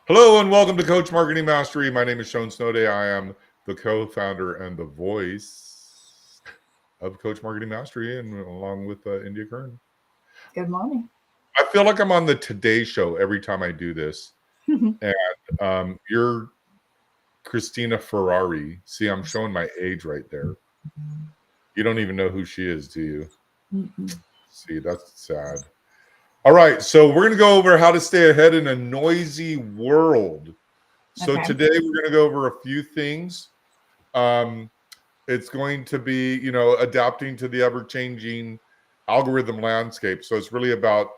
Hello and welcome to Coach Marketing Mastery. My name is Sean Snowday. I am the co-founder and the voice of Coach Marketing Mastery, and along with India Kern. Good morning. I feel like I'm on the Today Show every time I do this. And you're Christina Ferrari. See, I'm showing my age right there. You don't even know who she is, do you? See, that's sad. All right, so we're going to go over how to stay ahead in a noisy world. So Okay. today we're going to go over a few things. It's going to be, adapting to the ever-changing algorithm landscape. So it's really about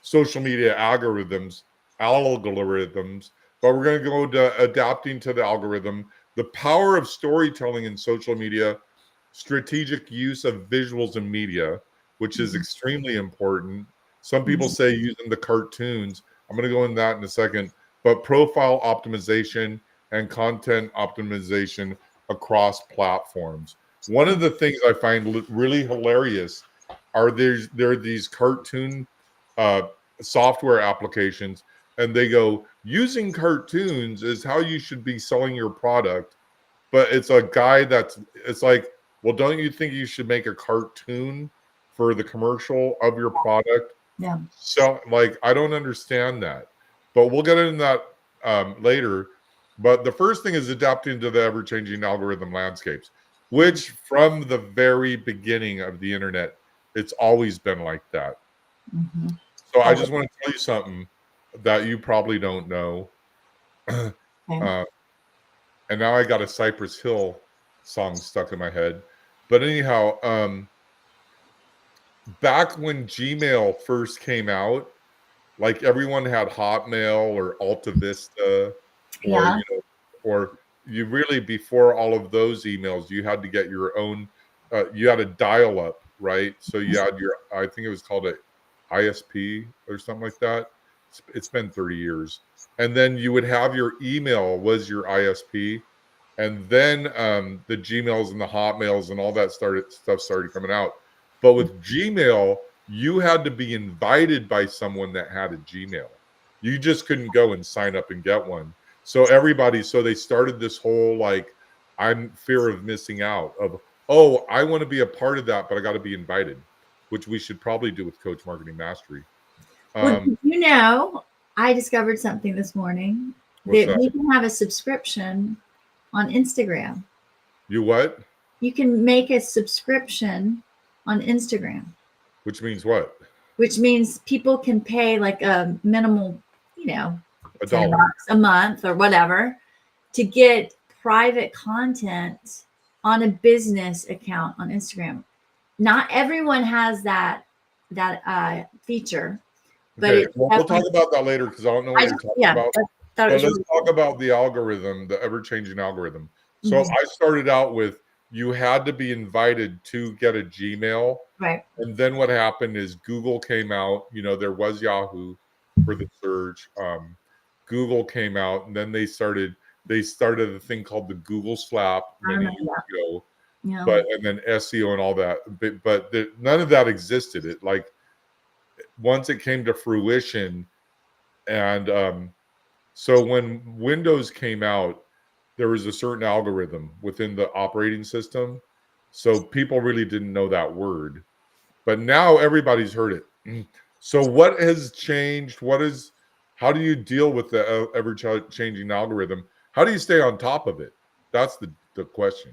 social media algorithms, but we're going to go to adapting to the algorithm, the power of storytelling in social media, strategic use of visuals and media, which is extremely important. Some people say using the cartoons. I'm going to go into that in a second, but profile optimization and content optimization across platforms. One of the things I find really hilarious are there are these cartoon software applications, and they go, using cartoons is how you should be selling your product. But it's a guy it's like, well, don't you think you should make a cartoon for the commercial of your product? Yeah. So, like, I don't understand that, but we'll get into that later. But the first thing is adapting to the ever-changing algorithm landscapes, which from the very beginning of the internet, it's always been like that. So I just want to tell you something that you probably don't know. Okay. And now I got a Cypress Hill song stuck in my head. But anyhow, back when Gmail first came out, like everyone had Hotmail or Alta Vista, or Yeah. or you really, before all of those emails, you had to get your own. You had a dial up, right? So you had your, I think it was called a ISP or something like that. It's been 30 years, and then you would have your email was your ISP, and then the Gmails and the Hotmails and all that stuff started coming out. But with Gmail, you had to be invited by someone that had a Gmail. You just couldn't go and sign up and get one. So they started this whole, like, I'm fear of missing out of, oh, I want to be a part of that, but I got to be invited, which we should probably do with Coach Marketing Mastery. Well, did you know, I discovered something this morning What's that that? you can have a subscription on Instagram. You what? You can make a subscription on Instagram, Which means what? which means people can pay like a minimal, you know, $10 $1. a month or whatever to get private content on a business account on Instagram. Not everyone has that feature, but Okay, it's well, we'll talk definitely. about that later because I don't know what I you're just, talking yeah, about. thought it But was let's really talk cool. about the algorithm, the ever-changing algorithm. So Mhm. I started out with, you had to be invited to get a Gmail. Right. And then what happened is Google came out. There was Yahoo for the search. Google came out, and then they started a thing called the Google Slap I many remember years that. ago. Yeah. But and then SEO and all that. But none of that existed. It, like, once it came to fruition, and so when Windows came out, there was a certain algorithm within the operating system. So people really didn't know that word. But now everybody's heard it. So what has changed? How do you deal with the ever-changing algorithm? How do you stay on top of it? That's the question.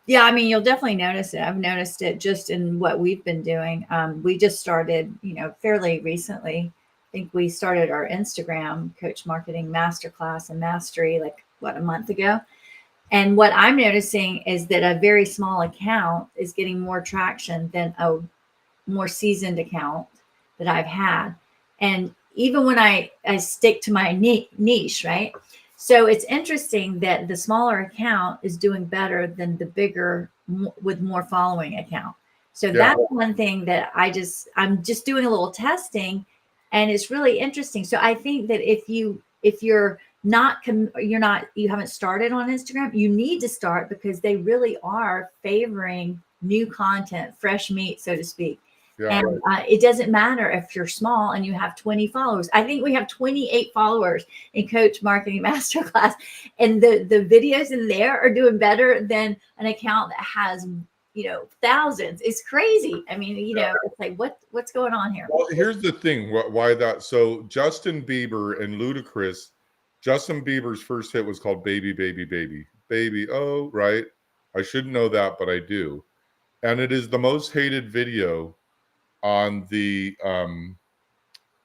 Yeah, I mean, you'll definitely notice it. I've noticed it just in what we've been doing. We just started, fairly recently. I think we started our Instagram Coach Marketing Masterclass and Mastery like what, a month ago. And what I'm noticing is that a very small account is getting more traction than a more seasoned account that I've had. And even when I stick to my niche, right? So it's interesting that the smaller account is doing better than the bigger with more following account. So Yeah. that's one thing that I'm just doing a little testing, and it's really interesting. So I think that if you haven't started on Instagram, you need to start because they really are favoring new content, fresh meat, so to speak. Yeah. And it doesn't matter if you're small and you have 20 followers. I think we have 28 followers in Coach Marketing Masterclass, and the videos in there are doing better than an account that has, thousands. It's crazy. I mean, it's like what's going on here? Well, here's the thing. Why that? So Justin Bieber and Ludacris. Justin Bieber's first hit was called "Baby, Baby, Baby, Baby." Oh, right. I shouldn't know that, but I do. And it is the most hated video on the on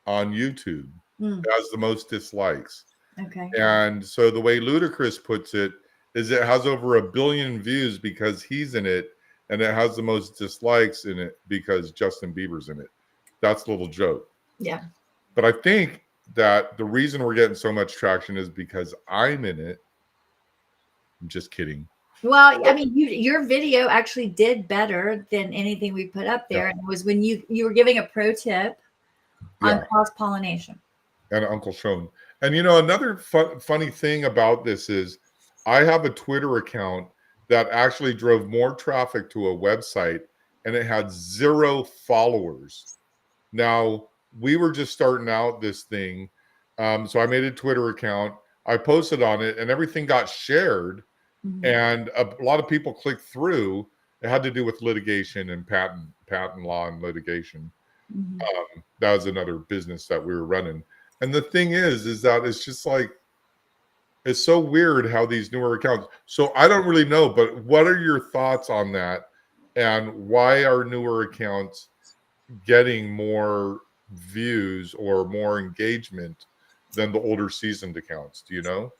YouTube. It has the most dislikes. Okay. And so the way Ludacris puts it is it has over 1 billion views because he's in it, and it has the most dislikes in it because Justin Bieber's in it. That's a little joke. Yeah. But I think that the reason we're getting so much traction is because I'm in it. I'm just kidding. Well, I mean, your video actually did better than anything we put up there. And it was when you were giving a pro tip on cross-pollination. And Uncle Sean. And another funny thing about this is I have a Twitter account that actually drove more traffic to a website, and it had 0 followers. Now, we were just starting out this thing. So I made a Twitter account. I posted on it, and everything got shared. And a lot of people clicked through. It had to do with litigation and patent law and litigation. That was another business that we were running. And the thing is that it's just like, it's so weird how these newer accounts. So I don't really know, but what are your thoughts on that? And why are newer accounts getting more views or more engagement than the older seasoned accounts? Do you know?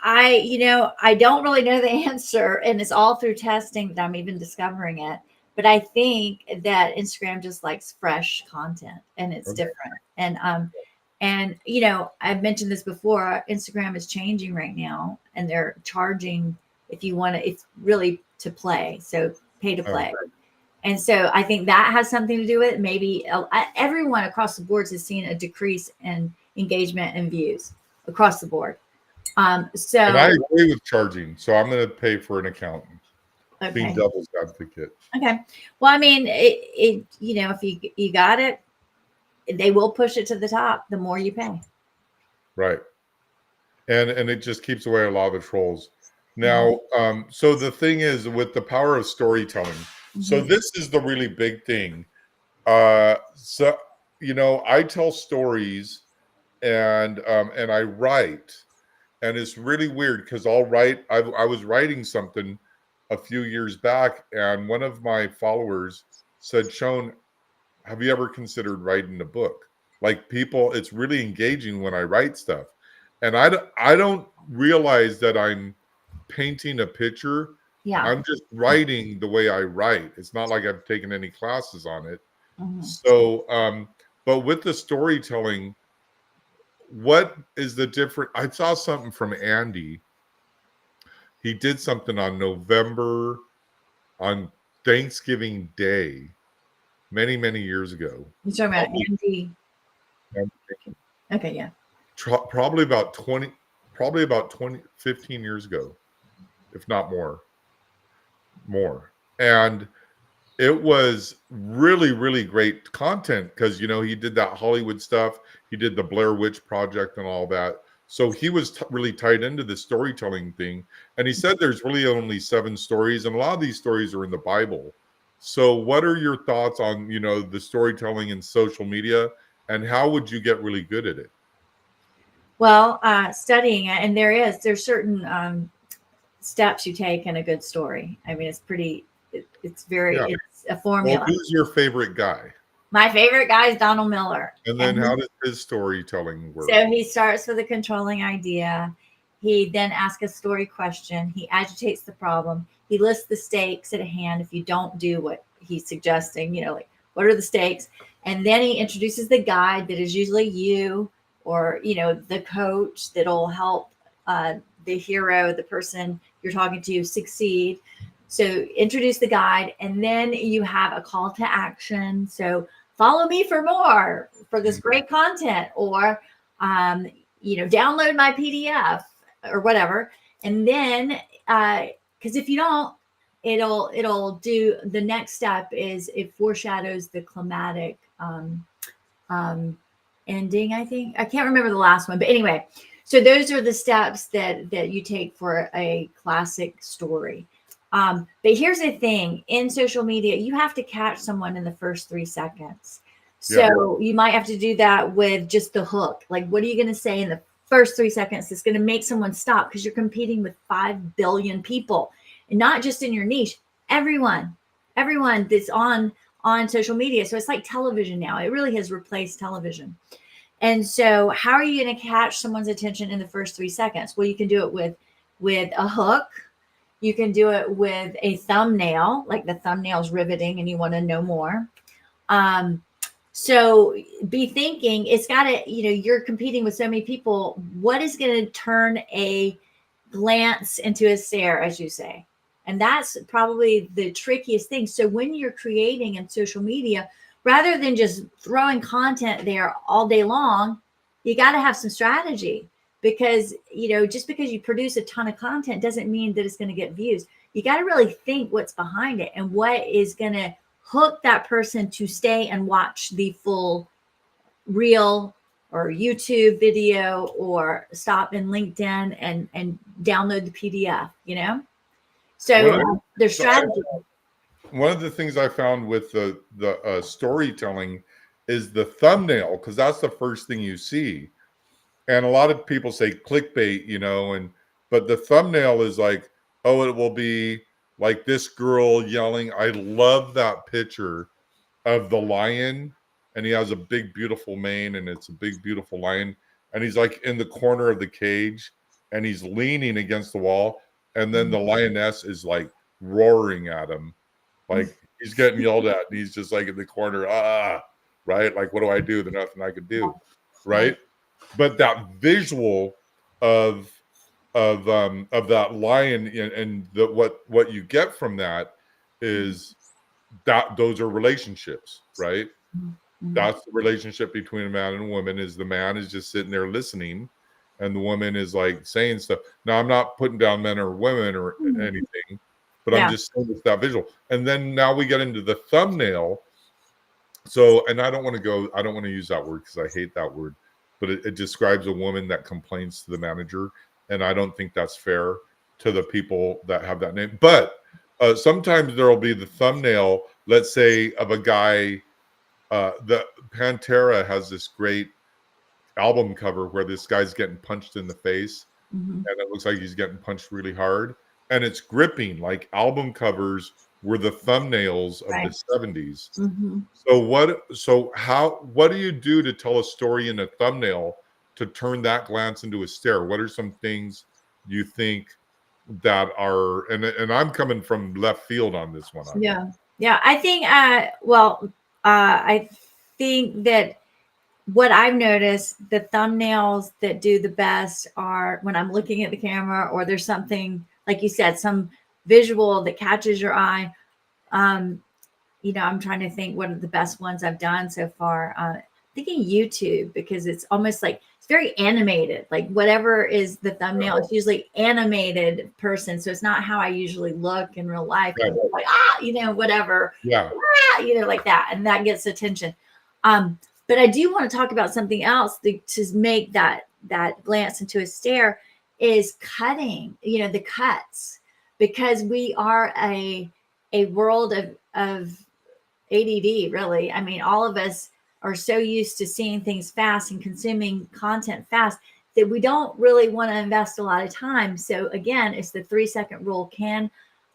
I don't really know the answer, and it's all through testing that I'm even discovering it. But I think that Instagram just likes fresh content, and it's different. And I've mentioned this before. Instagram is changing right now, and they're charging if you want to. It's really to play, so pay to play. And so I think that has something to do with it. Maybe everyone across the board has seen a decrease in engagement and views across the board. And I agree with charging, so I'm going to pay for an accountant. Okay. Being devil's advocate. Okay. Well, I mean, if you got it, they will push it to the top the more you pay. Right. And it just keeps away a lot of the trolls. Now, so the thing is with the power of storytelling. So this is the really big thing. So I tell stories and I write. And it's really weird because I'll write. I was writing something a few years back, and one of my followers said, "Sean, have you ever considered writing a book?" Like people, it's really engaging when I write stuff, and I don't realize that I'm painting a picture. Yeah, I'm just writing the way I write. It's not like I've taken any classes on it. So, but with the storytelling. What is the difference? I saw something from Andy. He did something on Thanksgiving Day, many, many years ago. You're talking about Andy. Okay, yeah. Probably about 15 years ago, if not more. And it was really, really great content because, he did that Hollywood stuff. He did the Blair Witch Project and all that. So he was really tied into the storytelling thing. And he said there's really only 7 stories. And a lot of these stories are in the Bible. So what are your thoughts on, the storytelling in social media? And how would you get really good at it? Well, studying it. And there's certain steps you take in a good story. I mean, it's a formula. Well, who's your favorite guy? My favorite guy is Donald Miller. And then how does his storytelling work? So he starts with a controlling idea. He then asks a story question. He agitates the problem. He lists the stakes at hand if you don't do what he's suggesting, like what are the stakes? And then he introduces the guide that is usually you or, the coach that'll help the hero, the person you're talking to succeed. So introduce the guide, and then you have a call to action. So follow me for more for this great content, or, download my PDF or whatever. And then, because if you don't, it'll do the next step is it foreshadows the climatic um, ending. I think I can't remember the last one, but anyway, so those are the steps that you take for a classic story. But here's the thing: in social media, you have to catch someone in the first 3 seconds. So you might have to do that with just the hook. Like, what are you going to say in the first 3 seconds that's going to make someone stop? Because you're competing with 5 billion people, and not just in your niche. Everyone that's on social media. So it's like television now. It really has replaced television. And so how are you going to catch someone's attention in the first 3 seconds? Well, you can do it with a hook. You can do it with a thumbnail, like the thumbnail's riveting and you want to know more. So be thinking it's got to, you're competing with so many people. What is going to turn a glance into a stare, as you say? And that's probably the trickiest thing. So when you're creating in social media, rather than just throwing content there all day long, you got to have some strategy, because, just because you produce a ton of content doesn't mean that it's going to get views. You got to really think what's behind it and what is going to hook that person to stay and watch the full reel or YouTube video, or stop in LinkedIn and download the PDF, So there's strategy. One of the things I found with the storytelling is the thumbnail, because that's the first thing you see. And a lot of people say clickbait, but the thumbnail is like, oh, it will be like this girl yelling. I love that picture of the lion, and he has a big, beautiful mane, and it's a big, beautiful lion. And he's like in the corner of the cage, and he's leaning against the wall. And then the lioness is like roaring at him. Like he's getting yelled at, and he's just like in the corner, right? Like, what do I do? There's nothing I could do, right? But that visual of that lion and what you get from that is that those are relationships, right? Mm-hmm. That's the relationship between a man and a woman. Is the man is just sitting there listening, and the woman is like saying stuff. Now, I'm not putting down men or women or anything, but I'm just saying it's that visual. And then now we get into the thumbnail. So, and I don't want to use that word because I hate that word, but it describes a woman that complains to the manager. And I don't think that's fair to the people that have that name. But sometimes there'll be the thumbnail, let's say, of a guy. The Pantera has this great album cover where this guy's getting punched in the face, and it looks like he's getting punched really hard. And it's gripping, like album covers were the thumbnails of the 70s. So what do you do to tell a story in a thumbnail to turn that glance into a stare? What are some things you think that are, and I'm coming from left field on this one. Yeah. I think, I think that what I've noticed, the thumbnails that do the best are when I'm looking at the camera, or there's something, like you said, some visual that catches your eye. I'm trying to think what are the best ones I've done so far. Thinking YouTube, because it's almost like it's very animated, like whatever is the thumbnail, it's usually animated person. So it's not how I usually look in real life. Right. Like, whatever. Yeah. Like that. And that gets attention. But I do want to talk about something else to make that glance into a stare is cutting, the cuts, because we are a world of ADD, really. I mean, all of us are so used to seeing things fast and consuming content fast that we don't really want to invest a lot of time. So again, it's the 3-second rule. Can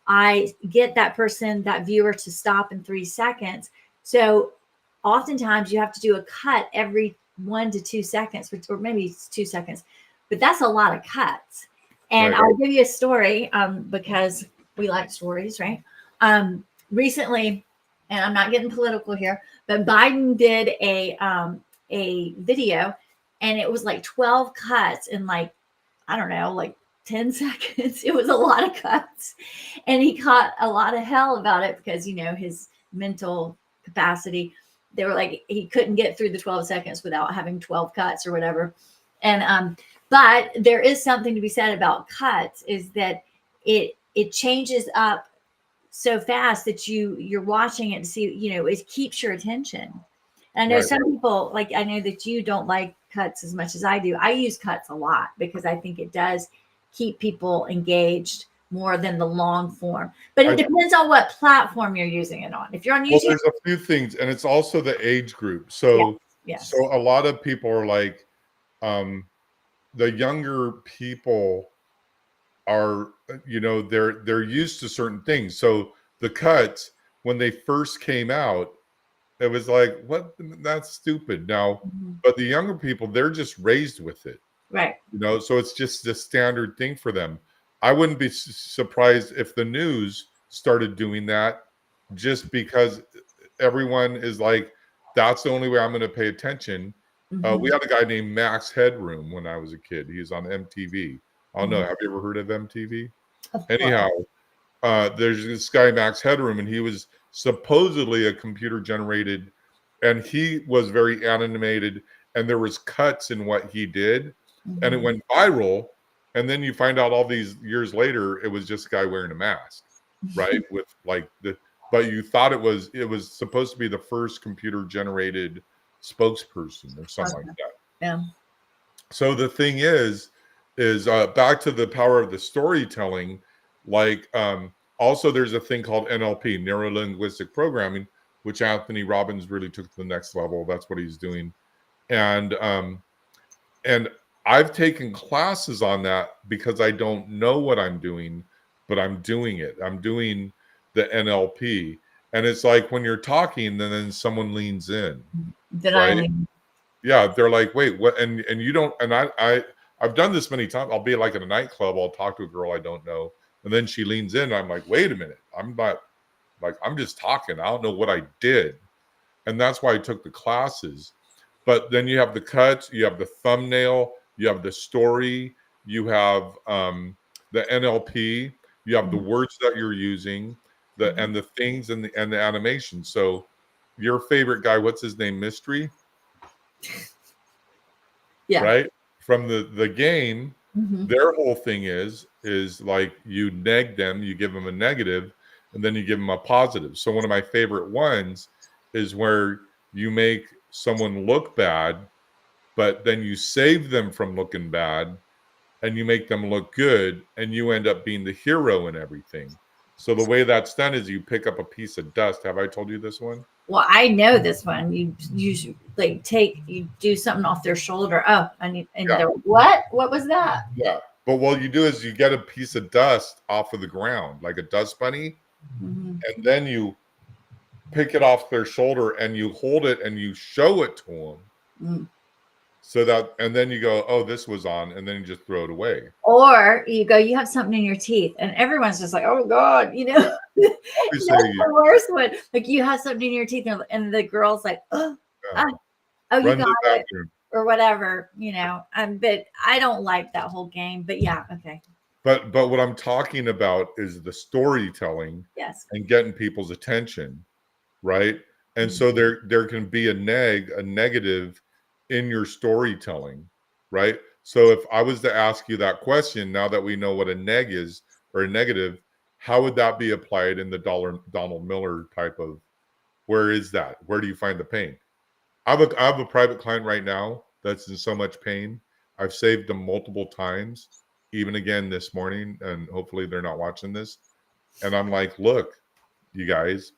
I get that person, that viewer, to stop in 3 seconds? So oftentimes you have to do a cut every 1 to 2 seconds, or maybe it's 2 seconds, but that's a lot of cuts. And I'll give you a story because we like stories, right? Recently, and I'm not getting political here, but Biden did a video, and it was like 12 cuts in like 10 seconds. It was a lot of cuts, and he caught a lot of hell about it because his mental capacity. They were like, he couldn't get through the 12 seconds without having 12 cuts or whatever. And but there is something to be said about cuts, is that it changes up so fast that you're watching it to see, it keeps your attention. And I know Right. some people, like, I know that you don't like cuts as much as I do. I use cuts a lot because I think it does keep people engaged more than the long form. But it depends on what platform you're using it on. If you're on Well, YouTube, there's a few things, and it's also the age group. So, yes. so a lot of people are like, the younger people are, they're used to certain things. So the cuts, when they first came out, it was like, what? That's stupid. Now, but the younger people, they're just raised with it. Right. So it's just a standard thing for them. I wouldn't be surprised if the news started doing that, just because everyone is like, that's the only way I'm going to pay attention. We had a guy named Max Headroom when I was a kid. He's on MTV. I don't know. Have you ever heard of MTV? Anyhow, there's this guy, Max Headroom, and he was supposedly a computer generated, and he was very animated, and there was cuts in what he did, and it went viral. And then you find out all these years later, it was just a guy wearing a mask, right? With like but you thought it was supposed to be the first computer generated spokesperson or something like that. Yeah. So the thing is back to the power of the storytelling. Like, also there's a thing called NLP, neuro linguistic programming, which Anthony Robbins really took to the next level. That's what he's doing. And I've taken classes on that because I don't know what I'm doing, but I'm doing it. I'm doing the NLP. And it's like when you're talking, and then someone leans in. Right? Yeah, they're like, wait, what? And you don't, and I've done this many times. I'll be like in a nightclub, I'll talk to a girl I don't know, and then she leans in, and I'm like, wait a minute, I'm not, like, I'm just talking. I don't know what I did. And that's why I took the classes. But then you have the cuts, you have the thumbnail, you have the story, you have the NLP, you have the words that you're using, and the things and the animation. So your favorite guy, what's his name? Mystery? Yeah. Right? From the game, their whole thing is like, you neg them, you give them a negative, and then you give them a positive. So one of my favorite ones is where you make someone look bad, but then you save them from looking bad, and you make them look good, and you end up being the hero in everything. So the way that's done is you pick up a piece of dust. Have I told you this one? Well, I know this one. You like you do something off their shoulder. Oh, they're, what? What was that? Yeah. But what you do is you get a piece of dust off of the ground, like a dust bunny, and then you pick it off their shoulder and you hold it and you show it to them. So that, and then you go, oh, this was on, and then you just throw it away. Or you go, you have something in your teeth, and everyone's just like, oh God, that's the worst one. Like, you have something in your teeth, and the girl's like, oh, you got it, or whatever, but I don't like that whole game. But yeah, okay. But what I'm talking about is the storytelling, yes, and getting people's attention, right? And so there can be a negative in your storytelling, right? So if I was to ask you that question, now that we know what a neg is, or a negative, how would that be applied in the Donald Miller type of, where is that? Where do you find the pain? I have a private client right now that's in so much pain. I've saved them multiple times, even again this morning, and hopefully they're not watching this. And I'm like, look, you guys,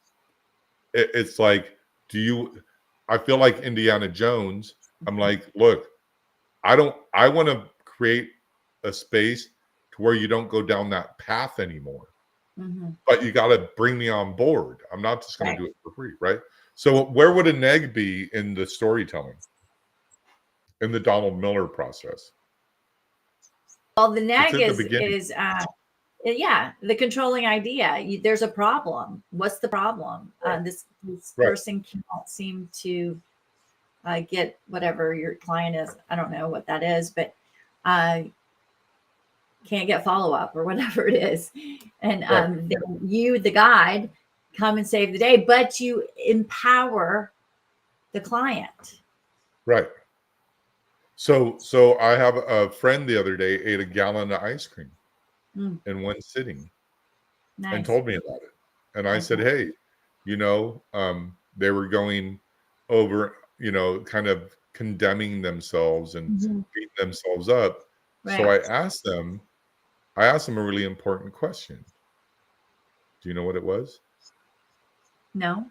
it's like, I feel like Indiana Jones. I'm like, look, I want to create a space to where you don't go down that path anymore. But you got to bring me on board. I'm not just going to do it for free, right? So where would a neg be in the storytelling, in the Donald Miller process? Well, the neg is the controlling idea. There's a problem. What's the problem? This person can't seem to get whatever your client is. I don't know what that is, but can't get follow-up or whatever it is. And then you, the guide, come and save the day, but you empower the client. Right. So I have a friend the other day ate a gallon of ice cream in one sitting. Nice. And told me about it. And I said, hey, they were going over, kind of condemning themselves and beating themselves up. So Right. I asked them a really important question. Do you know what it was? No.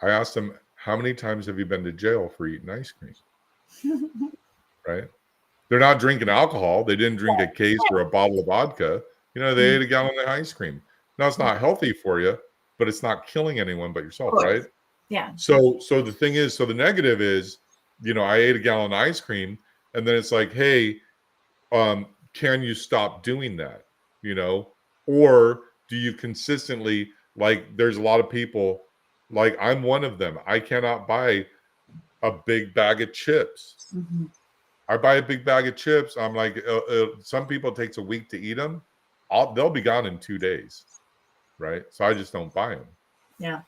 I asked them, how many times have you been to jail for eating ice cream? Right? They're not drinking alcohol. They didn't drink a case or a bottle of vodka. They ate a gallon of ice cream. Now it's not healthy for you, but it's not killing anyone but Of yourself, course. right? Yeah. So the thing is, so the negative is, I ate a gallon of ice cream, and then it's like, hey, can you stop doing that? Or do you consistently, like, there's a lot of people, like I'm one of them. I cannot buy a big bag of chips. I buy a big bag of chips. I'm like, some people it takes a week to eat them. They'll be gone in 2 days, right? So I just don't buy them. Yeah.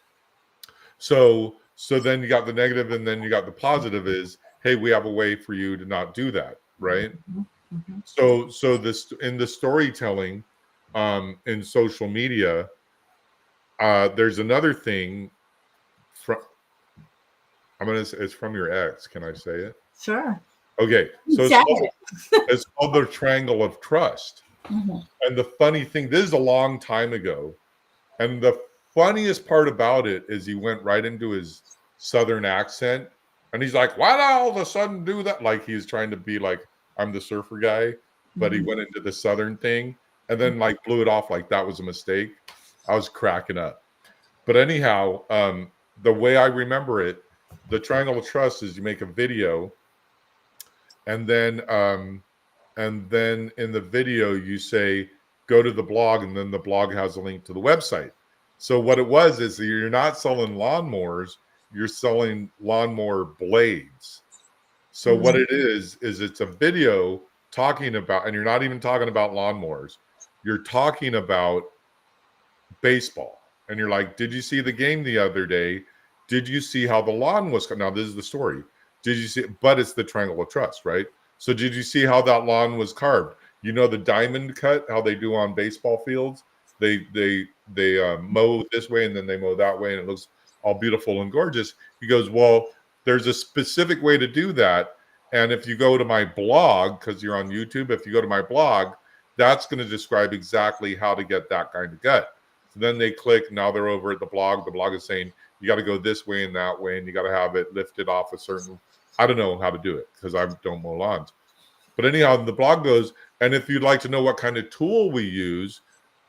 So then you got the negative, and then you got the positive is, hey, we have a way for you to not do that, right? So this in the storytelling, in social media, there's another thing from it's from your ex. Can I say it? Sure. Okay, so it's called the triangle of trust. And the funny thing, this is a long time ago, and the funniest part about it is he went right into his southern accent, and he's like, why did I all of a sudden do that? Like he's trying to be like, I'm the surfer guy, but he went into the southern thing and then like blew it off like that was a mistake. I was cracking up. But anyhow, the way I remember it, the triangle of trust is you make a video, and then in the video you say go to the blog, and then the blog has a link to the website. So what it was is that you're not selling lawnmowers, you're selling lawnmower blades. So what it is it's a video talking about, and you're not even talking about lawnmowers, you're talking about baseball. And you're like, did you see the game the other day? Did you see how the lawn was? Now this is the story. Did you see? But it's the triangle of trust, right? So did you see how that lawn was carved? The diamond cut, how they do on baseball fields. They mow this way and then they mow that way, and it looks all beautiful and gorgeous. He goes, well, there's a specific way to do that. And if you go to my blog, because you're on YouTube, if you go to my blog, that's going to describe exactly how to get that kind of gut. So then they click. Now they're over at the blog. The blog is saying you got to go this way and that way, and you got to have it lifted off a certain. I don't know how to do it because I don't mow lawns. But anyhow, the blog goes, and if you'd like to know what kind of tool we use,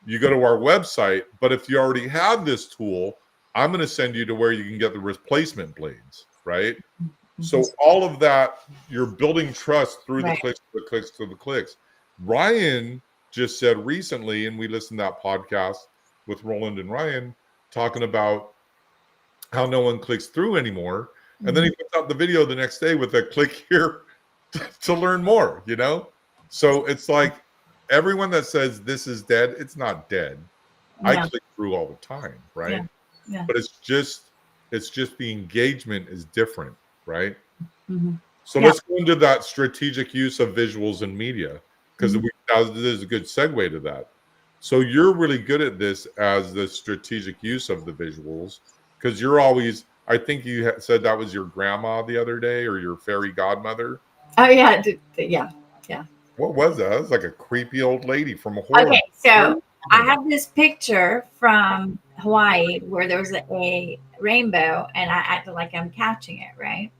you go to our website. But if you already have this tool, I'm going to send you to where you can get the replacement blades, right? So all of that, you're building trust through the clicks, to the clicks, to the clicks. Ryan just said recently, and we listened to that podcast with Roland and Ryan talking about how no one clicks through anymore. And then he puts out the video the next day with a click here to learn more, So it's like everyone that says this is dead, it's not dead. I click through all the time, right? Yeah. But it's just the engagement is different, right? So let's go into that strategic use of visuals and media, because this is a good segue to that. So you're really good at this as the strategic use of the visuals, because you're always, I think you said that was your grandma the other day, or your fairy godmother. Oh yeah. Yeah. What was that? That was like a creepy old lady from a horror. Okay, so I have this picture from Hawaii where there was a rainbow, and I acted like I'm catching it, right?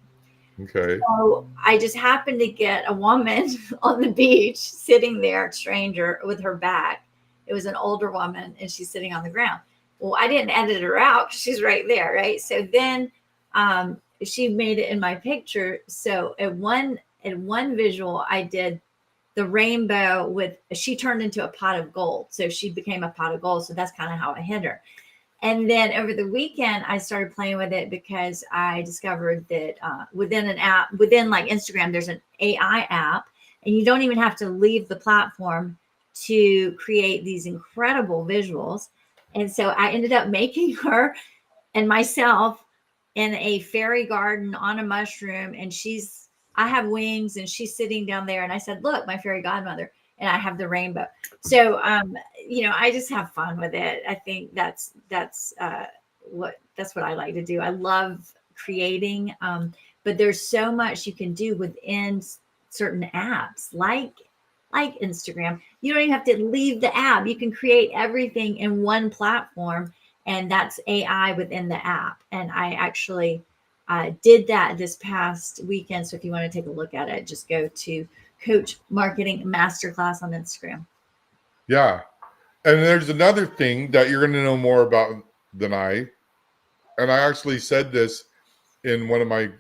Okay. So I just happened to get a woman on the beach sitting there, stranger, with her back. It was an older woman, and she's sitting on the ground. Well, I didn't edit her out because she's right there, right? So then she made it in my picture. So at one visual, I did the rainbow with, she turned into a pot of gold. So she became a pot of gold. So that's kind of how I hit her. And then over the weekend, I started playing with it because I discovered that within an app, within like Instagram, there's an AI app, and you don't even have to leave the platform to create these incredible visuals. And so I ended up making her and myself in a fairy garden on a mushroom, and I have wings, and she's sitting down there. And I said, look, my fairy godmother. and I have the rainbow. So, I just have fun with it. I think that's what I like to do. I love creating, but there's so much you can do within certain apps, like Instagram. You don't even have to leave the app. You can create everything in one platform, and that's AI within the app. And I actually did that this past weekend. So if you want to take a look at it, just go to Coach Marketing Masterclass on Instagram. Yeah. And there's another thing that you're going to know more about than I. And I actually said this in one of my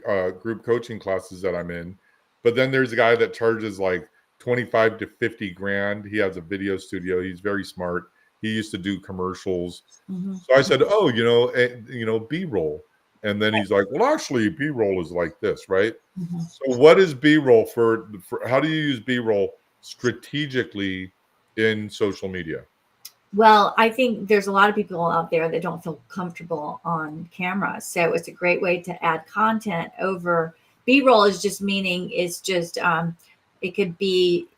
group coaching classes that I'm in. But then there's a guy that charges like 25 to 50 grand. He has a video studio. He's very smart. He used to do commercials. Mm-hmm. So I said, oh, B-roll. And then he's like, well, actually, B-roll is like this, right? Mm-hmm. So what is B-roll for how do you use B-roll strategically in social media? Well, I think there's a lot of people out there that don't feel comfortable on camera. So it's a great way to add content over. B-roll is just meaning it's just, it could be,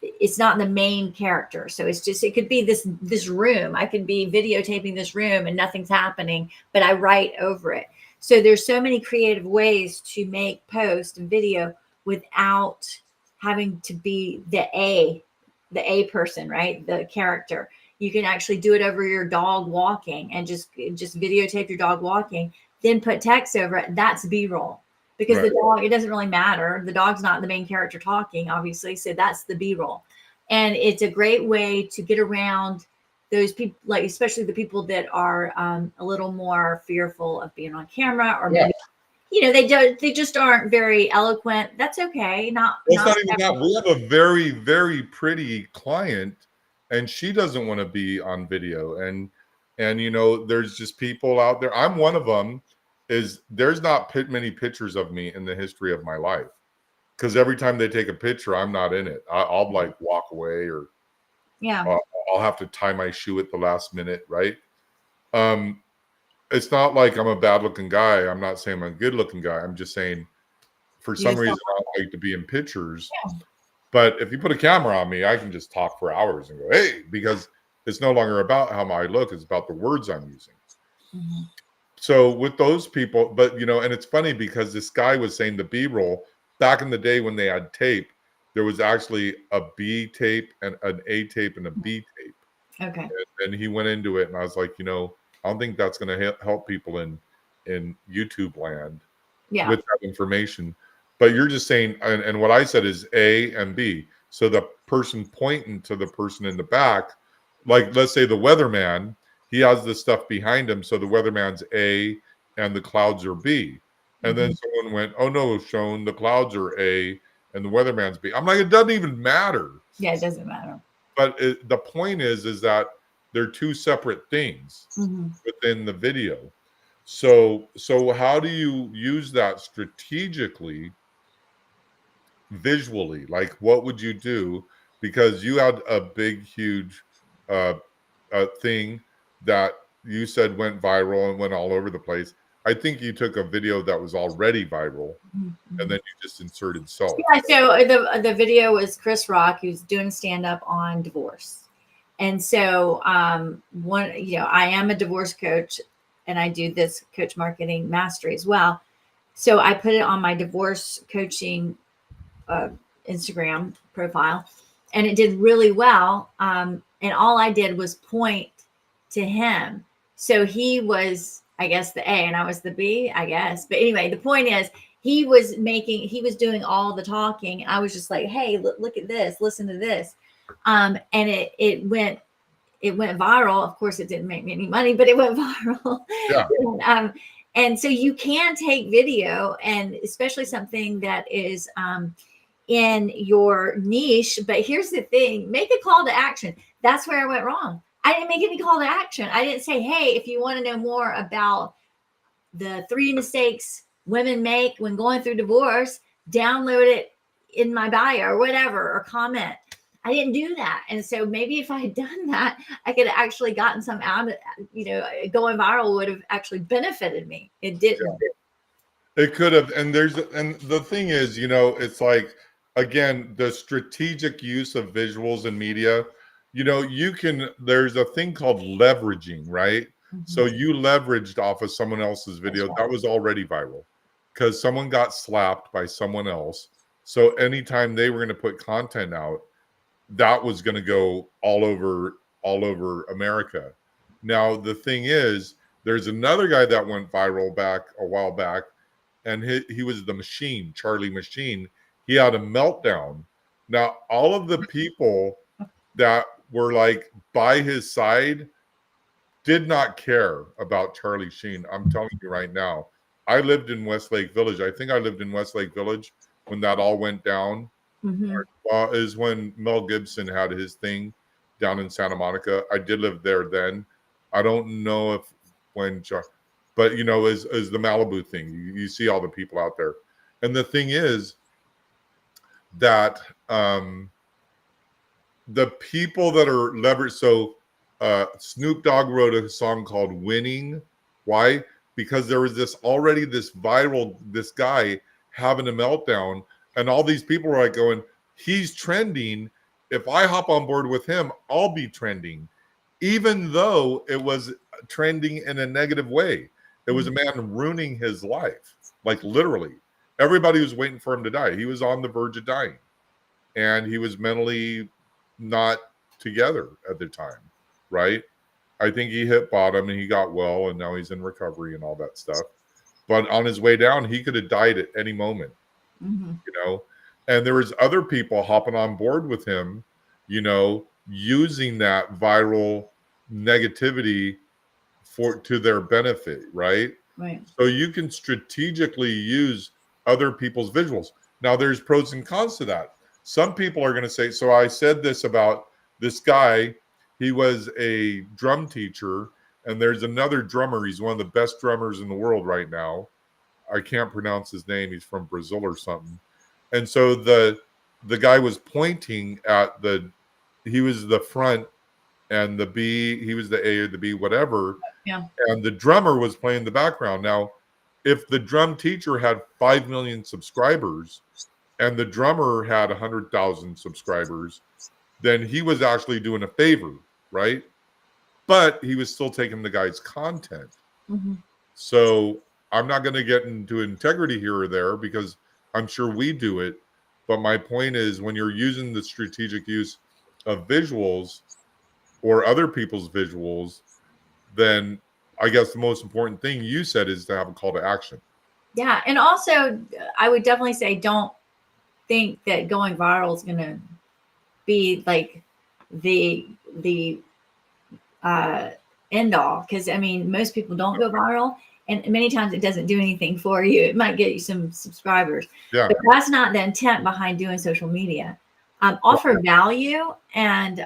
it's not the main character. So it's just, it could be this room. I could be videotaping this room and nothing's happening, but I write over it. So there's so many creative ways to make post and video without having to be the A person, right? The character. You can actually do it over your dog walking and just videotape your dog walking, then put text over it. That's B-roll. Because right. The dog, it doesn't really matter. The dog's not the main character talking, obviously. So that's the B-roll. And it's a great way to get around those people, like especially the people that are a little more fearful of being on camera, or maybe they just aren't very eloquent. That's okay. It's not even that. We have a very, very pretty client, and she doesn't want to be on video. And there's just people out there. I'm one of them. There's not many pictures of me in the history of my life, because every time they take a picture, I'm not in it. I'll like walk away, or I'll have to tie my shoe at the last minute, right? It's not like I'm a bad looking guy. I'm not saying I'm a good looking guy. I'm just saying for some reason I don't like to be in pictures. Yeah. But if you put a camera on me, I can just talk for hours and go, hey, because it's no longer about how I look. It's about the words I'm using. Mm-hmm. So with those people, but and it's funny because this guy was saying the B-roll back in the day when they had tape, there was actually a B tape and an A tape and a B tape. Okay. And he went into it, and I was like, I don't think that's going to help people in YouTube land with that information. But you're just saying, and what I said is A and B. So the person pointing to the person in the back, like let's say the weatherman, he has the stuff behind him. So the weatherman's A and the clouds are B. And then someone went, oh no, Sean, the clouds are A and the weatherman's B. I'm like, it doesn't even matter. Yeah, it doesn't matter. But the point is that they're two separate things within the video. So how do you use that strategically, visually? Like, what would you do? Because you had a big, huge thing that you said went viral and went all over the place. I think you took a video that was already viral, and then you just inserted salt. Yeah, so the video was Chris Rock, who's doing stand-up on divorce. And so I am a divorce coach, and I do this Coach Marketing Mastery as well. So I put it on my divorce coaching Instagram profile, and it did really well. And all I did was point to him. So he was, I guess, the A and I was the B, I guess. But anyway, the point is he was doing all the talking. I was just like, hey, look at this, listen to this. And it went viral. Of course, it didn't make me any money, but it went viral. Yeah. And so you can take video, and especially something that is in your niche. But here's the thing, make a call to action. That's where I went wrong. I didn't make any call to action. I didn't say, hey, if you want to know more about the 3 mistakes women make when going through divorce, download it in my bio or whatever, or comment. I didn't do that. And so maybe if I had done that, I could have actually gotten some out of, going viral would have actually benefited me. It didn't. Yeah. It could have. And the thing is, it's like again, the strategic use of visuals and media, there's a thing called leveraging, right? So you leveraged off of someone else's video that was already viral because someone got slapped by someone else. So anytime they were going to put content out, that was going to go all over America. Now the thing is, there's another guy that went viral back a while back, and he was the Machine, Charlie Machine. He had a meltdown. Now all of the people that were like by his side did not care about Charlie Sheen. I'm telling you right now. I lived in Westlake Village. I think I lived in Westlake Village when that all went down. Is when Mel Gibson had his thing down in Santa Monica. I did live there then. I don't know if but as the Malibu thing, you see all the people out there. And the thing is that the people that are leveraged, so Snoop Dogg wrote a song called Winning. Why? Because there was this viral, this guy having a meltdown, and all these people were like going, he's trending. If I hop on board with him, I'll be trending. Even though it was trending in a negative way. It was a man ruining his life, like literally. Everybody was waiting for him to die. He was on the verge of dying. And he was mentally not together at the time, right? I think he hit bottom and he got well, and now he's in recovery and all that stuff. But on his way down, he could have died at any moment, And there was other people hopping on board with him, using that viral negativity to their benefit, right? Right. So you can strategically use other people's visuals. Now, there's pros and cons to that. Some people are going to say, so I said this about this guy. He was a drum teacher, and there's another drummer. He's one of the best drummers in the world right now. I can't pronounce his name. He's from Brazil or something. And so the guy was pointing at he was the front, and the B, he was the A or the B, whatever. Yeah. And the drummer was playing the background. Now, if the drum teacher had 5 million subscribers and the drummer had 100,000 subscribers, then he was actually doing a favor, right? But he was still taking the guy's content. So I'm not going to get into integrity here or there because I'm sure we do it. But my point is, when you're using the strategic use of visuals or other people's visuals, then I guess the most important thing you said is to have a call to action. Yeah. And also, I would definitely say don't think that going viral is going to be like the end all. Because, I mean, most people don't go viral. And many times it doesn't do anything for you. It might get you some subscribers. Yeah. But that's not the intent behind doing social media. Offer value, and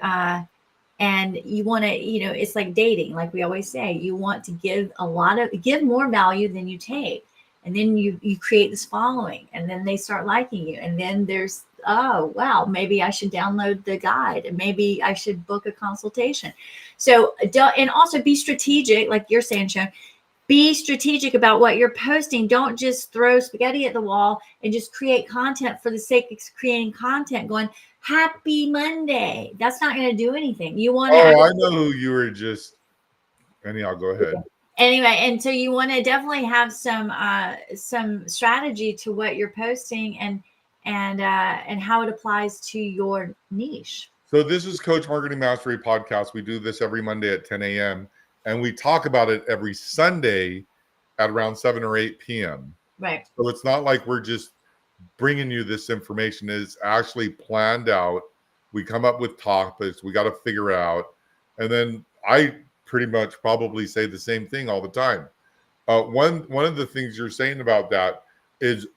you want to, it's like dating. Like we always say, you want to give more value than you take. And then you create this following, and then they start liking you. And then there's, oh, wow, maybe I should download the guide, and maybe I should book a consultation. So, and also be strategic, like you're saying, Sean. Be strategic about what you're posting. Don't just throw spaghetti at the wall and just create content for the sake of creating content going, happy Monday. That's not going to do anything. You want to. Oh, I know who you were just. Anyhow, go ahead. Anyway, and so you want to definitely have some strategy to what you're posting and how it applies to your niche. So this is Coach Marketing Mastery Podcast. We do this every Monday at 10 a.m. and we talk about it every Sunday at around 7 or 8 p.m. Right. So it's not like we're just bringing you this information. It's actually planned out. We come up with topics. We got to figure out. And then I pretty much probably say the same thing all the time. One of the things you're saying about that is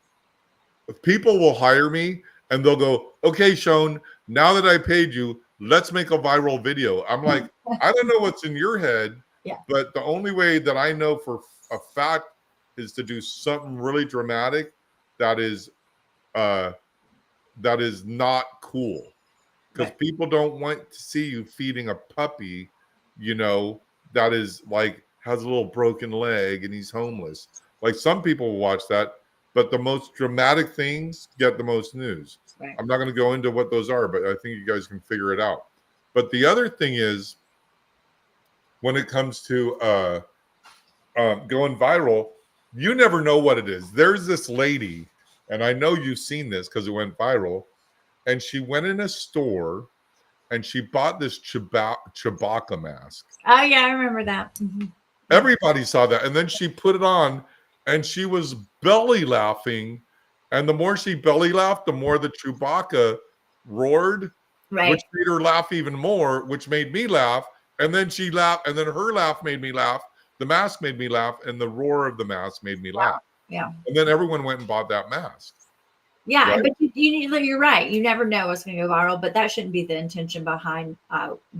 people will hire me and they'll go, okay, Sean, now that I paid you, let's make a viral video. I'm like, I don't know what's in your head, but the only way that I know for a fact is to do something really dramatic that is not cool, because people don't want to see you feeding a puppy, that is like has a little broken leg and he's homeless. Like, some people will watch that, but the most dramatic things get the most news. Right. I'm not going to go into what those are, but I think you guys can figure it out. But the other thing is, when it comes to going viral, you never know what it is. There's this lady, and I know you've seen this because it went viral, and she went in a store and she bought this Chewbacca mask. Oh yeah, I remember that. Mm-hmm. Everybody saw that. And then she put it on and she was belly laughing. And the more she belly laughed, the more the Chewbacca roared, Right. which made her laugh even more, which made me laugh. And then she laughed, and then her laugh made me laugh. The mask made me laugh, and the roar of the mask made me laugh. Yeah. And then everyone went and bought that mask. Yeah, Right? but you're right. You never know what's going to go viral, but that shouldn't be the intention behind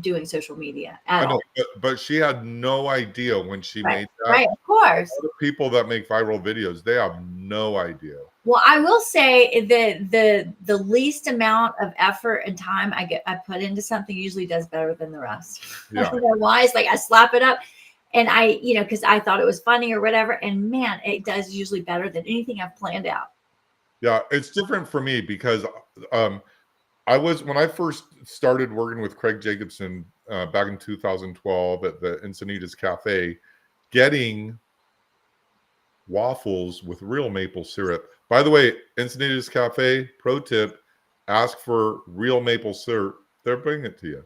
doing social media at I know, all. but she had no idea when she Right. made that. Right, of course. All the people that make viral videos, they have no idea. Well, I will say that the least amount of effort and time I put into something usually does better than the rest. Yeah. I don't know why. It's like I slap it up and because I thought it was funny or whatever. And man, it does usually better than anything I've planned out. Yeah, it's different for me because when I first started working with Craig Jacobson back in 2012 at the Encinitas Cafe, getting waffles with real maple syrup. By the way, Encinitas Cafe, pro tip, ask for real maple syrup. They're bringing it to you.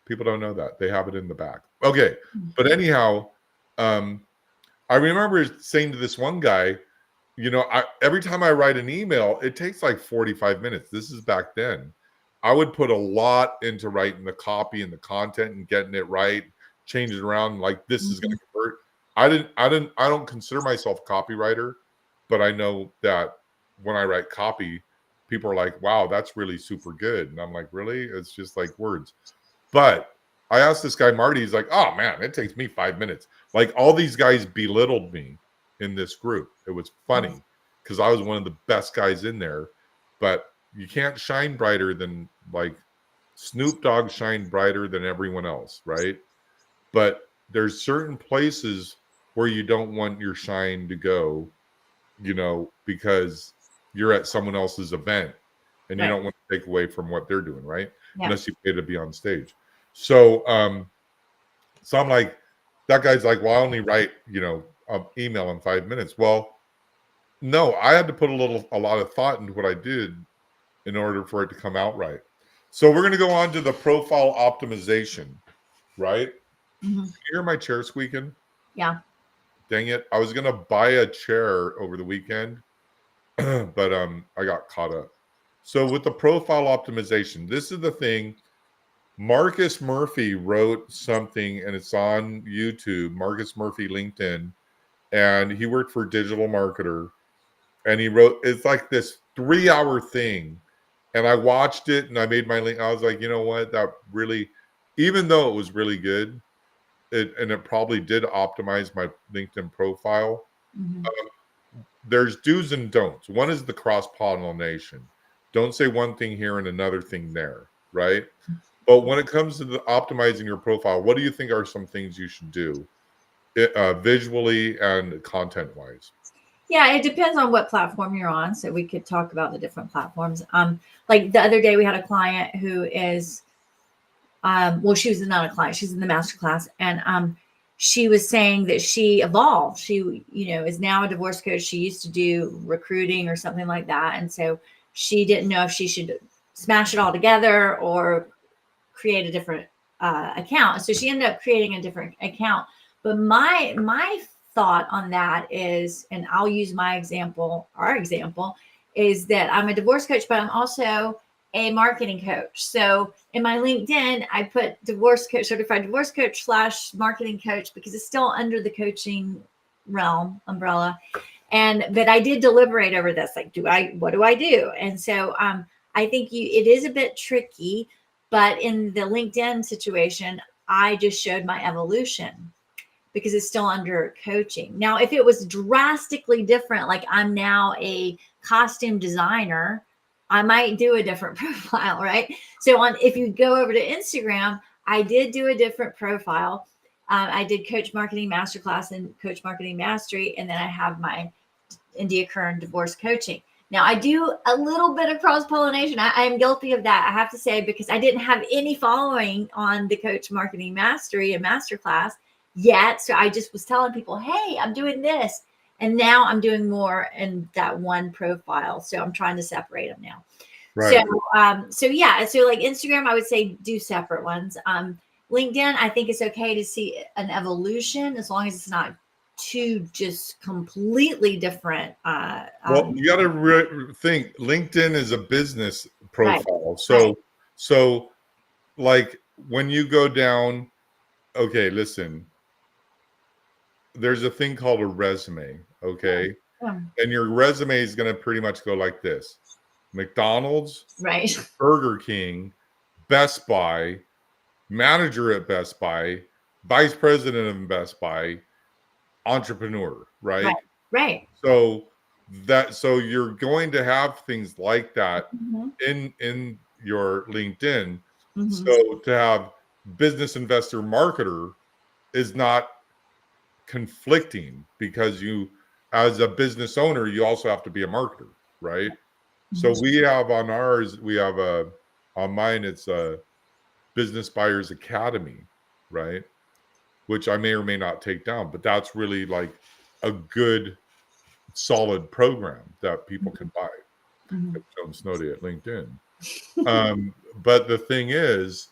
People don't know that. They have it in the back. Okay. But anyhow, I remember saying to this one guy, every time I write an email, it takes like 45 minutes. This is back then. I would put a lot into writing the copy and the content and getting it right, change it around. Like this is going to convert. I don't consider myself a copywriter, but I know that when I write copy, people are like, wow, that's really super good. And I'm like, really? It's just like words. But I asked this guy, Marty, he's like, oh man, it takes me 5 minutes. Like all these guys belittled me in this group. It was funny because I was one of the best guys in there, but you can't shine brighter than like Snoop Dogg shined brighter than everyone else, right? But there's certain places where you don't want your shine to go, because you're at someone else's event and you don't want to take away from what they're doing, right? Yeah. Unless you pay to be on stage. So so I'm like, that guy's like, well, I only write, email in 5 minutes. Well, no, I had to put a lot of thought into what I did in order for it to come out right. So we're going to go on to the profile optimization, right? Mm-hmm. Can you hear my chair squeaking? Yeah. Dang it. I was going to buy a chair over the weekend, but I got caught up. So with the profile optimization, this is the thing. Marcus Murphy wrote something, and it's on YouTube, Marcus Murphy LinkedIn, and he worked for Digital Marketer, and he wrote, it's like this 3-hour thing, and I watched it, and I made my link. I was like, you know what, that really, even though it was really good, it probably did optimize my LinkedIn profile. Mm-hmm. There's do's and don'ts. One is the cross-pollination. Don't say one thing here and another thing there, right? But when it comes to the optimizing your profile, what do you think are some things you should do visually and content-wise? Yeah, it depends on what platform you're on. So we could talk about the different platforms. Like the other day we had a client who is, she was not a client, she's in the masterclass, and she was saying that she evolved. She, is now a divorce coach. She used to do recruiting or something like that. And so she didn't know if she should smash it all together or create a different account. So she ended up creating a different account. But my thought on that is, and I'll use our example, is that I'm a divorce coach, but I'm also a marketing coach. So in my LinkedIn, I put certified divorce coach / marketing coach because it's still under the coaching realm umbrella. But I did deliberate over this. Like, what do I do? And so I think it is a bit tricky, but in the LinkedIn situation, I just showed my evolution because it's still under coaching. Now, if it was drastically different, like I'm now a costume designer, I might do a different profile, right? So if you go over to Instagram, I did do a different profile. I did Coach Marketing Masterclass and Coach Marketing Mastery, and then I have my India Kern divorce coaching. Now I do a little bit of cross pollination. I am guilty of that, I have to say, because I didn't have any following on the Coach Marketing Mastery and Masterclass yet. So I just was telling people, hey, I'm doing this. And now I'm doing more in that one profile. So I'm trying to separate them now. Right. So yeah. So like Instagram, I would say do separate ones. LinkedIn, I think it's okay to see an evolution as long as it's not too just completely different. Well, you got to think LinkedIn is a business profile. Right. So, Right. so like when you go down, okay, listen, there's a thing called a resume. Okay. Yeah. And your resume is going to pretty much go like this: McDonald's, Right. Burger King, Best Buy, manager at Best Buy, vice president of Best Buy, entrepreneur, right? Right. So you're going to have things like that Mm-hmm. in your LinkedIn. Mm-hmm. So to have business investor marketer is not conflicting, because you, as a business owner, you also have to be a marketer, right? So we have on ours, on mine, it's a Business Buyers Academy, right? Which I may or may not take down, but that's really like a good, solid program that people can buy. Mm-hmm. Joan Snowday at LinkedIn. But the thing is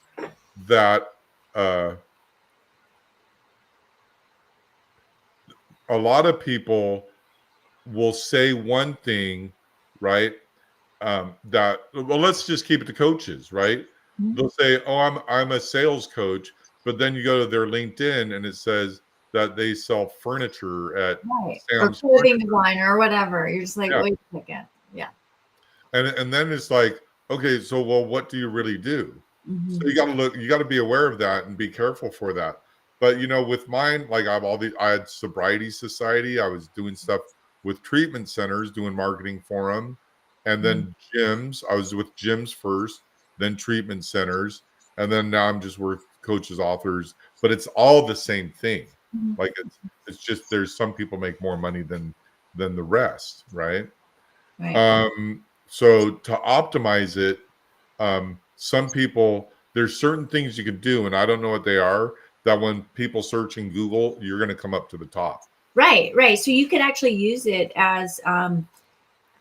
that a lot of people will say one thing, right? That, well, let's just keep it to coaches, right? Mm-hmm. They'll say, "Oh, I'm a sales coach," but then you go to their LinkedIn and it says that they sell furniture at Right. Or Sam's clothing Furniture. designer or whatever. You're just like, Yeah. wait a second. Yeah. And then it's like, okay, so well, what do you really do? Mm-hmm. So you got to be aware of that and be careful for that. But with mine, like I had Sobriety Society. I was doing stuff with treatment centers, doing marketing for them, and then gyms. I was with gyms first, then treatment centers, and then now I'm just with coaches, authors. But it's all the same thing. Mm-hmm. Like it's just, there's some people make more money than the rest, right? Right. So to optimize it, some people, there's certain things you can do, and I don't know what they are, that when people search in Google, you're going to come up to the top. Right. So you could actually use it as, and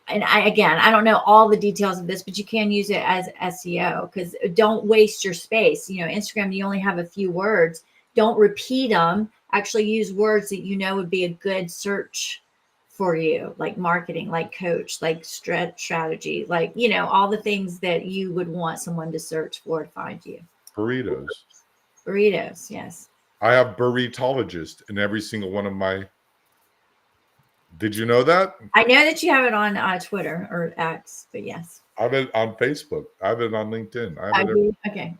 I don't know all the details of this, but you can use it as SEO, because don't waste your space. Instagram, you only have a few words. Don't repeat them. Actually use words that would be a good search for you, like marketing, like coach, like strategy, like, all the things that you would want someone to search for to find you. Burritos, yes. I have burritologist in every single one of my. Did you know that? I know that you have it on Twitter or X, but yes. I have it on Facebook. I have it on LinkedIn. I have it. Okay.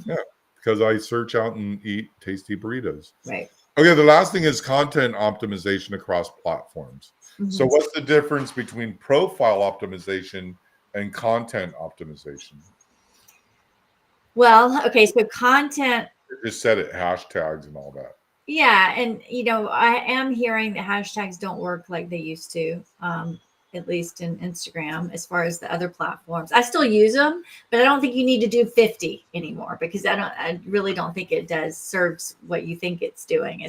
Yeah, because I search out and eat tasty burritos. Right. Okay, the last thing is content optimization across platforms. Mm-hmm. So what's the difference between profile optimization and content optimization? Well, okay, so content. I just said it, hashtags and all that. Yeah, and I am hearing that hashtags don't work like they used to, at least in Instagram, as far as the other platforms. I still use them, but I don't think you need to do 50 anymore, because I really don't think it serves what you think it's doing.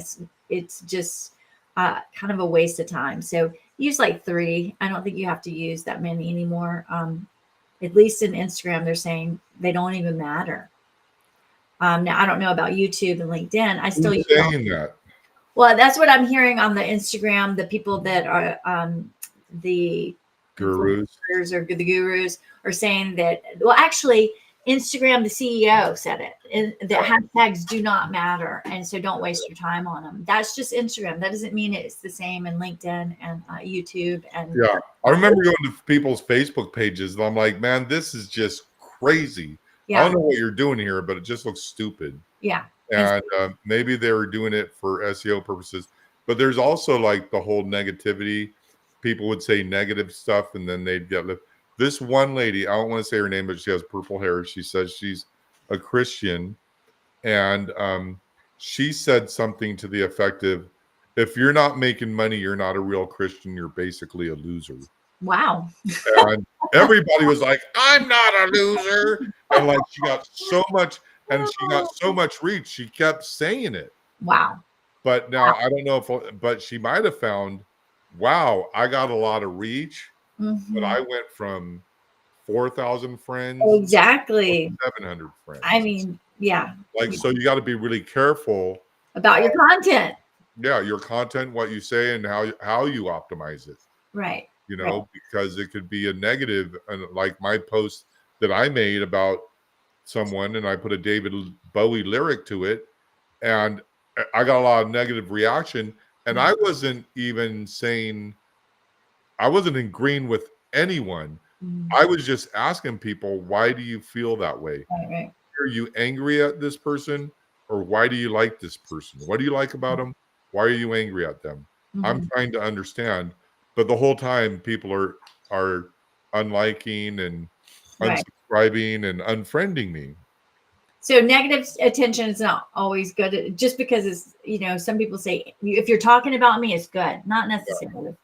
It's just kind of a waste of time. So use like 3. I don't think you have to use that many anymore. At least in Instagram, they're saying they don't even matter. Now I don't know about YouTube and LinkedIn. I still use saying that. Well, that's what I'm hearing on the Instagram. The people that are the gurus or the gurus are saying that. Well, actually, Instagram, the CEO said it. And the hashtags do not matter, and so don't waste your time on them. That's just Instagram. That doesn't mean it's the same in LinkedIn and YouTube. And yeah, I remember going to people's Facebook pages, and I'm like, man, this is just crazy. Yeah. I don't know what you're doing here, but it just looks stupid. Yeah. And maybe they were doing it for SEO purposes, but there's also like the whole negativity. People would say negative stuff, and then they'd get this one lady. I don't want to say her name, but she has purple hair. She says she's a Christian, and she said something to the effect of, "If you're not making money, you're not a real Christian. You're basically a loser." Wow. And everybody was like, I'm not a loser. And like she got so much, and she got so much reach, she kept saying it. Wow. But now I don't know if, but she might have found, wow, I got a lot of reach, but I Mhm. went from 4,000 friends to Exactly. 700 I friends. mean, yeah. Like, so you got to be really careful. About your content. Yeah, your content, what you say, and how you optimize it. Right. You Right. know, because it could be a negative. And like my post that I made about someone, and I put a David Bowie lyric to it, and I got a lot of negative reaction. And I wasn't even saying, I wasn't agreeing with anyone. Mhm. I was just asking people, why do you feel that way? Right. Right. Are you angry at this person, or why do you like this person? What do you like about them? Why are you angry at them? I'm Mhm. trying to understand, but the whole time people are unliking and Right. unsubscribing and unfriending me. So negative attention is not always good. Just because it's, some people say if you're talking about me, it's good. Not necessarily.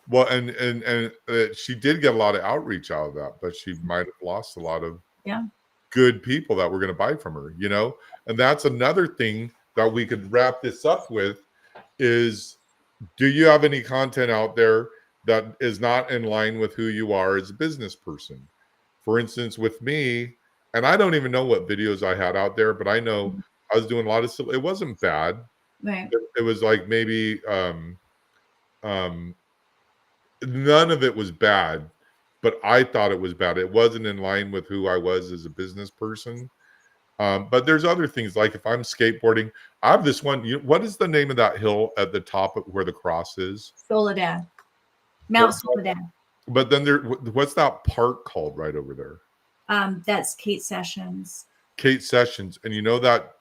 Well, and she did get a lot of outreach out of that, but she might have lost a lot of Yeah. good people that were going to buy from her, you know? And that's another thing that we could wrap this up with is, do you have any content out there that is not in line with who you are as a business person? For instance, with me, and I don't even know what videos I had out there, but I know I was doing a lot of stuff. It wasn't bad. Right. It was like maybe um none of it was bad, but I thought it was bad. It wasn't in line with who I was as a business person. But there's other things, like if I'm skateboarding, I have this one. What is the name of that hill at the top of where the cross is? Soledad. But, Mount Soledad. but then there, what's that park called right over there? That's Kate Sessions. Kate Sessions, and you know that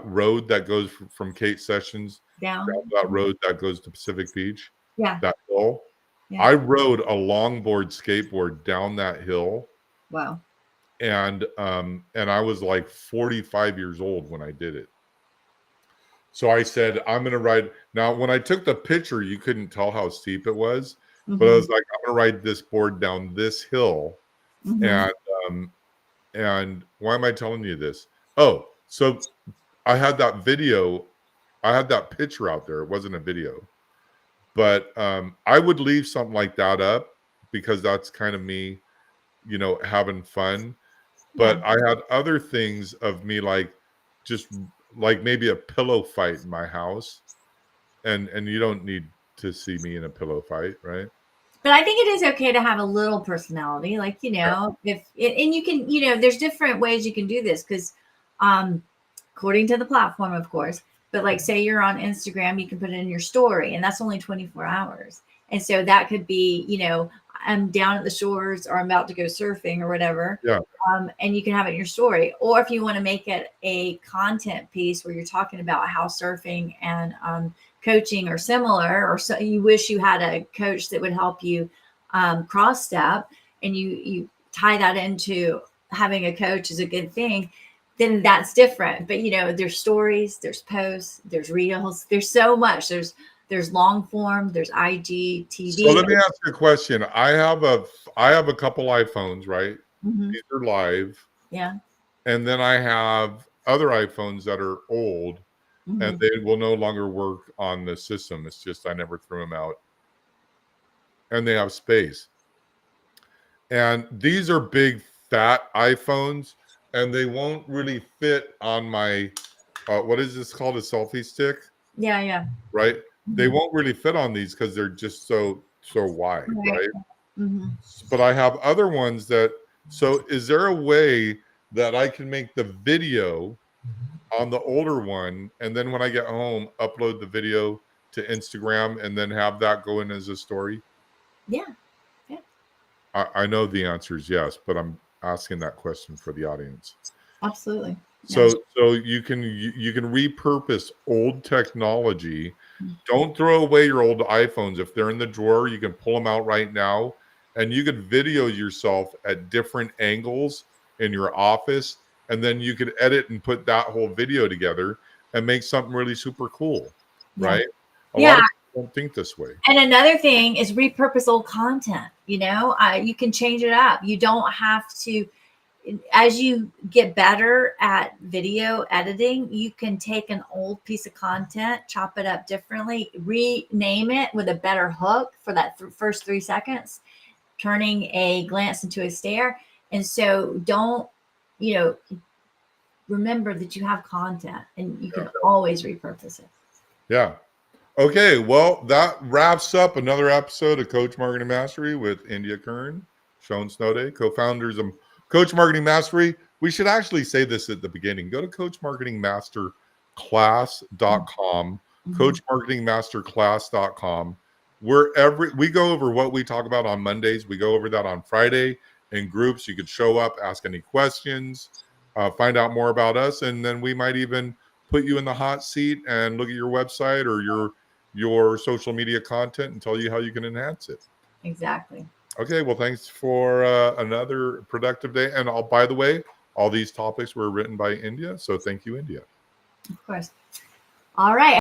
road that goes from Kate Sessions down Down. that road that goes to Pacific Beach, Yeah. that hill. Yeah. I rode a longboard skateboard down that hill, Wow. and I was like 45 years old when I did it. So I said, I'm going to ride. Now, when I took the picture, you couldn't tell how steep it was, but I was like, I'm going to ride this board down this hill. Mhm. And and why am I telling you this? Oh, so I had that video. I had that picture out there. It wasn't a video, but I would leave something like that up because that's kind of me, having fun. Yeah. But I had other things of me, like just like maybe a pillow fight in my house, and you don't need to see me in a pillow fight, right? But I think it is okay to have a little personality, like, if and you can, there's different ways you can do this because, um, according to the platform, of course. But like, say you're on Instagram, you can put it in your story, and that's only 24 hours. And so that could be, I'm down at the shores or I'm about to go surfing or whatever. Yeah. And you can have it in your story. Or if you want to make it a content piece where you're talking about how surfing and coaching are similar, or so you wish you had a coach that would help you cross step, and you tie that into having a coach is a good thing, then that's different. But there's stories, there's posts, there's reels, there's so much. There's long form, there's IG, So TV. let me ask you a question. I have a couple iPhones, right? Mhm. These are live, Yeah. and then I have other iPhones that are old, and Mhm. they will no longer work on the system. It's just I never threw them out, and they have space. And these are big fat iPhones, and they won't really fit on my what is this called, a selfie stick, Yeah. Yeah. right? They Mhm. won't really fit on these because they're just so wide, Right. right? Hmm. But I have other ones that. So is there a way that I can make the video on the older one, and then when I get home, upload the video to Instagram and then have that go in as a story? Yeah. Yeah. I know the answer is yes, but I'm asking that question for the audience. Absolutely. Yeah. So you can repurpose old technology. Don't throw away your old iPhones. If they're in the drawer, you can pull them out right now, and you could video yourself at different angles in your office, and then you could edit and put that whole video together and make something really super cool, Yeah. right? A lot Yeah. of don't think this way. And another thing is repurpose old content. You know, you can change it up. You don't have to. As you get better at video editing, you can take an old piece of content, chop it up differently, rename it with a better hook for that first 3 seconds, turning a glance into a stare. And so don't, remember that you have content and you can always repurpose it. Yeah. Okay. Well, that wraps up another episode of Coach Marketing Mastery with India Kern, Sean Snowday, co-founders of Coach Marketing Mastery. We should actually say this at the beginning. Go to coachmarketingmasterclass.com, coachmarketingmasterclass.com. We go over what we talk about on Mondays. We go over that on Friday in groups. You could show up, ask any questions, find out more about us, and then we might even put you in the hot seat and look at your website or your social media content and tell you how you can enhance it. Exactly. Okay, well, thanks for another productive day. And by the way, all these topics were written by India. So thank you, India. Of course. All right.